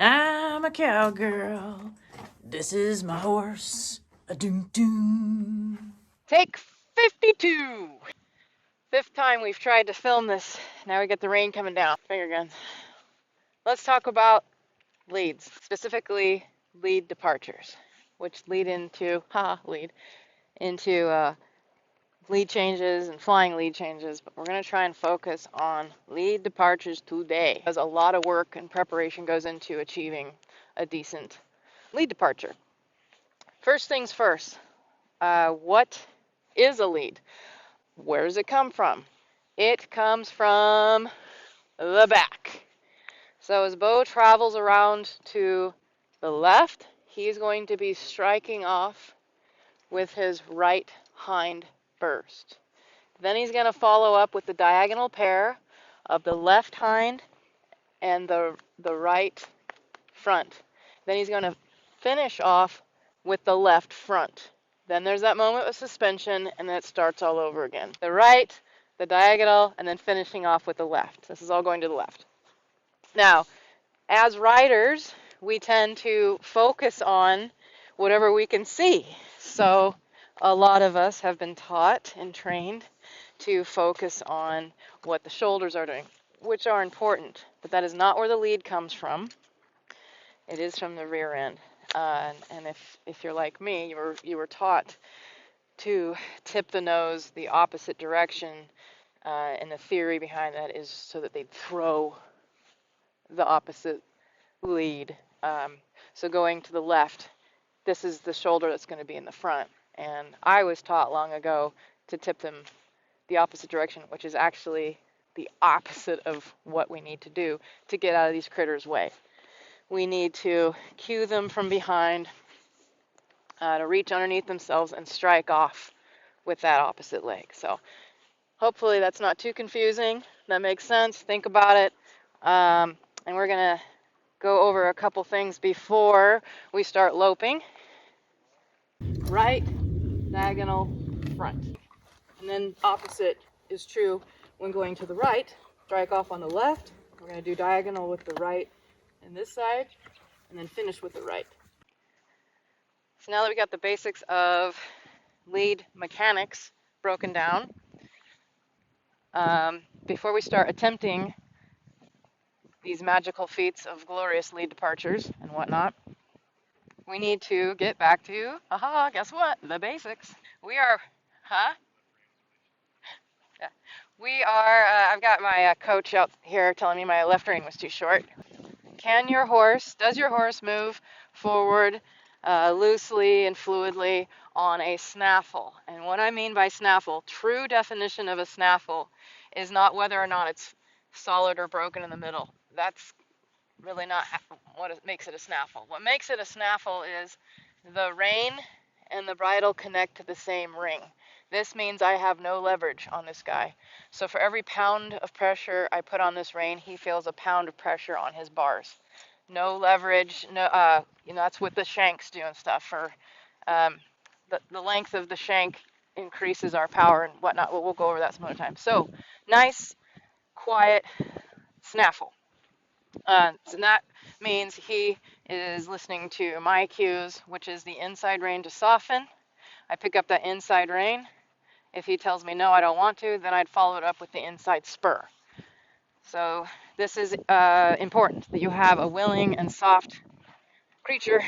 I'm a cowgirl. This is my horse. A doom doom. Take 52. Fifth time we've tried to film this. Now we get the rain coming down. Finger guns. Let's talk about leads, specifically lead departures, which lead into, lead changes and flying lead changes. But we're going to try and focus on lead departures today, because a lot of work and preparation goes into achieving a decent lead departure. First things first, what is a lead? Where does it come from? It comes from the back. So as Beau travels around to the left, he's going to be striking off with his right hind burst. Then he's going to follow up with the diagonal pair of the left hind and the right front. Then he's going to finish off with the left front. Then there's that moment of suspension, and then it starts all over again. The right, the diagonal, and then finishing off with the left. This is all going to the left. Now, as riders, we tend to focus on whatever we can see. So a lot of us have been taught and trained to focus on what the shoulders are doing, which are important, but that is not where the lead comes from. It is from the rear end. And if you're like me, you were taught to tip the nose the opposite direction, and the theory behind that is so that they'd throw the opposite lead. So going to the left, this is the shoulder that's going to be in the front. And I was taught long ago to tip them the opposite direction, which is actually the opposite of what we need to do to get out of these critters' way. We need to cue them from behind, to reach underneath themselves and strike off with that opposite leg. So hopefully that's not too confusing. That makes sense. Think about it. And we're going to go over a couple things before we start loping. Right, diagonal, front. And then opposite is true when going to the right. Strike off on the left. We're going to do diagonal with the right and this side, and then finish with the right. So now that we got the basics of lead mechanics broken down, before we start attempting these magical feats of glorious lead departures and whatnot, we need to get back to, guess what? The basics. We are, Yeah. I've got my coach out here telling me my left rein was too short. Does your horse move forward loosely and fluidly on a snaffle? And what I mean by snaffle, true definition of a snaffle, is not whether or not it's solid or broken in the middle. That's really not what makes it a snaffle. What makes it a snaffle is the rein and the bridle connect to the same ring. This means I have no leverage on this guy. So for every pound of pressure I put on this rein, he feels a pound of pressure on his bars. No leverage. No, that's what the shanks do and stuff. For the length of the shank increases our power and whatnot. We'll go over that some other time. So nice, quiet snaffle. So that means he is listening to my cues, which is the inside rein to soften. I pick up that inside rein. If he tells me no, I don't want to, then I'd follow it up with the inside spur. So this is important, that you have a willing and soft creature.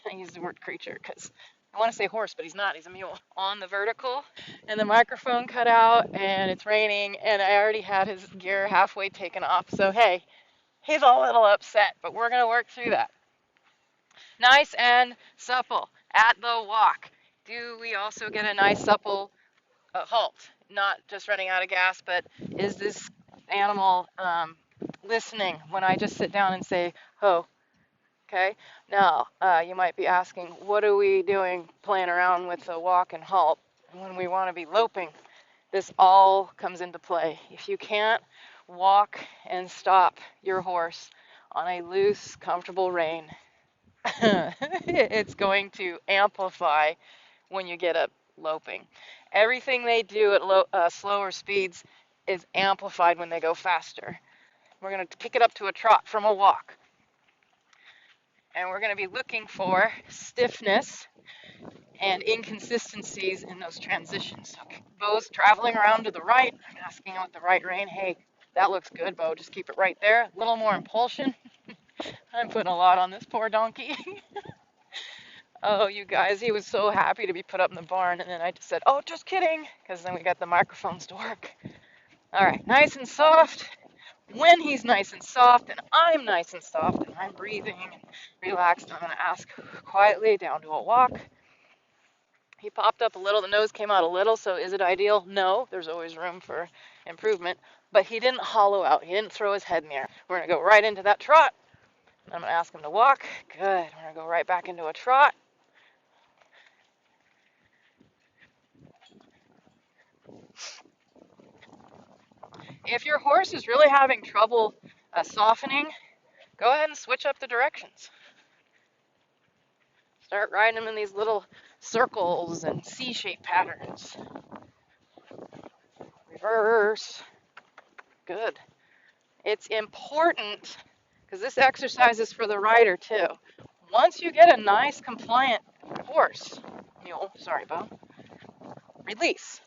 I use the word creature because I want to say horse, but he's not. He's a mule. On the vertical, and the microphone cut out, and it's raining, and I already had his gear halfway taken off. So hey, he's a little upset, but we're going to work through that. Nice and supple at the walk. Do we also get a nice supple halt? Not just running out of gas, but is this animal listening when I just sit down and say, ho? Okay. Now, you might be asking, what are we doing playing around with the walk and halt when we want to be loping? This all comes into play. If you can't walk and stop your horse on a loose, comfortable rein, it's going to amplify when you get up loping. Everything they do at slower speeds is amplified when they go faster. We're going to pick it up to a trot from a walk. and we're going to be looking for stiffness and inconsistencies in those transitions. Okay. Beau's traveling around to the right. I'm asking him with the right rein, hey, that looks good, Beau. Just keep it right there. A little more impulsion. I'm putting a lot on this poor donkey. Oh, you guys, he was so happy to be put up in the barn. And then I just said, oh, just kidding, because then we got the microphones to work. All right, nice and soft. When he's nice and soft and I'm nice and soft and I'm breathing and relaxed, I'm going to ask quietly down to a walk. He popped up a little, the nose came out a little, so is it ideal? No, there's always room for improvement. But he didn't hollow out. He didn't throw his head in the air. We're going to go right into that trot. I'm going to ask him to walk. Good. We're going to go right back into a trot. If your horse is really having trouble softening, go ahead and switch up the directions. Start riding him in these little circles and C-shaped patterns. Reverse. Good. It's important, because this exercise is for the rider too. Once you get a nice, compliant horse, mule, sorry, Beau, release.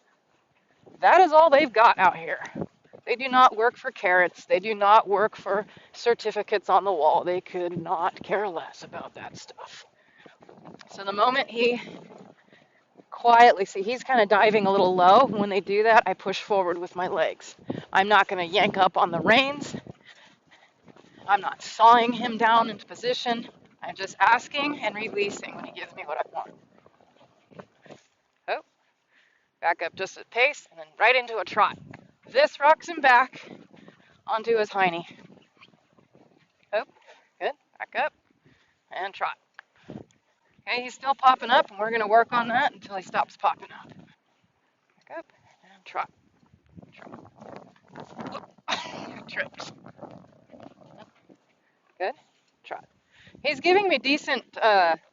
That is all they've got out here. They do not work for carrots. They do not work for certificates on the wall. They could not care less about that stuff. So the moment he quietly, see, he's kind of diving a little low. When they do that, I push forward with my legs. I'm not going to yank up on the reins. I'm not sawing him down into position. I'm just asking and releasing when he gives me what I want. Oh, back up just a pace and then right into a trot. This rocks him back onto his hiney. Oh, good. Back up and trot. Okay, he's still popping up, and we're going to work on that until he stops popping up. Back up and trot. Trot. Trips. Good. Trot. He's giving me decent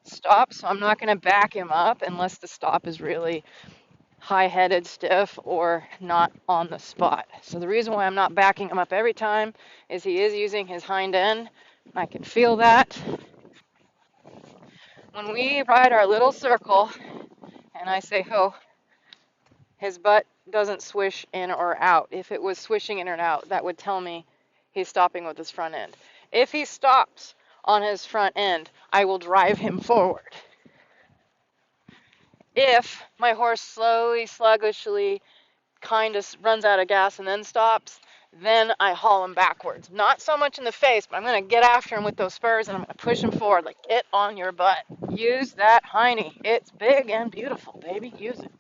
stops, so I'm not going to back him up unless the stop is really high-headed, stiff, or not on the spot. So the reason why I'm not backing him up every time is he is using his hind end. I can feel that. When we ride our little circle and I say ho, his butt doesn't swish in or out. If it was swishing in or out, that would tell me he's stopping with his front end. If he stops on his front end, I will drive him forward. If my horse slowly, sluggishly kind of runs out of gas and then stops, then I haul him backwards. Not so much in the face, but I'm going to get after him with those spurs and I'm going to push him forward. Like, get on your butt. Use that hiney. It's big and beautiful, baby. Use it.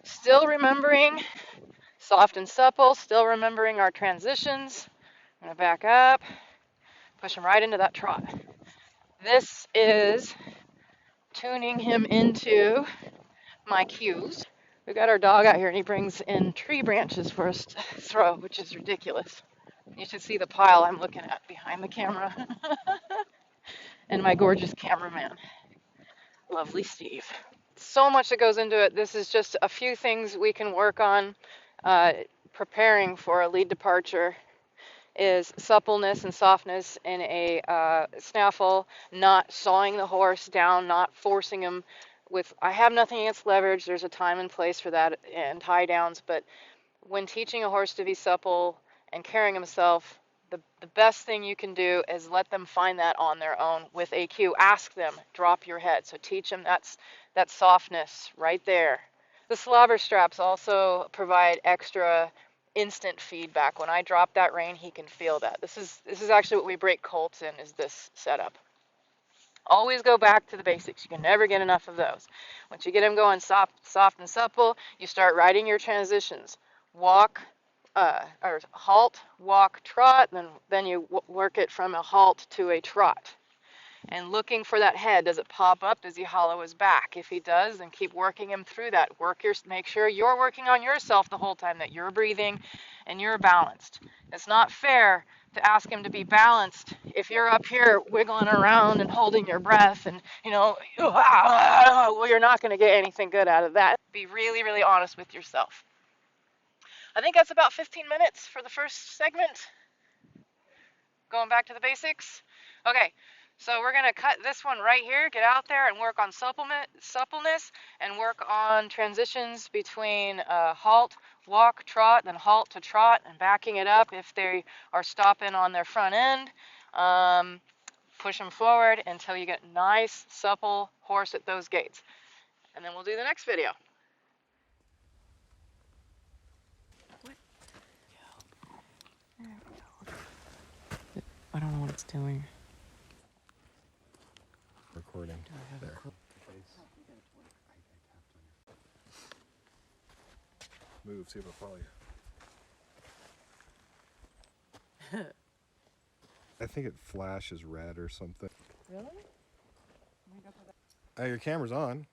Still remembering soft and supple, still remembering our transitions. I'm going to back up, push him right into that trot. This is tuning him into my cues. We got our dog out here and he brings in tree branches for us to throw, which is ridiculous. You should see the pile I'm looking at behind the camera. And my gorgeous cameraman, lovely Steve. So much that goes into it. This is just a few things we can work on preparing for a lead departure. Is suppleness and softness in a snaffle, not sawing the horse down, not forcing him with, I have nothing against leverage, there's a time and place for that and tie downs, but when teaching a horse to be supple and carrying himself, the best thing you can do is let them find that on their own with a cue. Ask them, drop your head. So teach them that softness right there. The slobber straps also provide extra instant feedback. When I drop that rein, he can feel that. This is actually what we break colts in, is this setup. Always go back to the basics. You can never get enough of those. Once you get him going soft and supple, you start riding your transitions. Walk, or halt, walk, trot, then you work it from a halt to a trot. And looking for that head. Does it pop up? Does he hollow his back? If he does, then keep working him through that. Make sure you're working on yourself the whole time, that you're breathing and you're balanced. It's not fair to ask him to be balanced if you're up here wiggling around and holding your breath and, well, you're not going to get anything good out of that. Be really, really honest with yourself. I think that's about 15 minutes for the first segment. Going back to the basics? Okay, so we're gonna cut this one right here, get out there and work on suppleness and work on transitions between halt, walk, trot, then halt to trot, and backing it up if they are stopping on their front end. Push them forward until you get nice, supple horse at those gaits. And then we'll do the next video. I don't know what it's doing. Recording. There. Move, see if it'll follow you. I think it flashes red or something. Really? Your camera's on.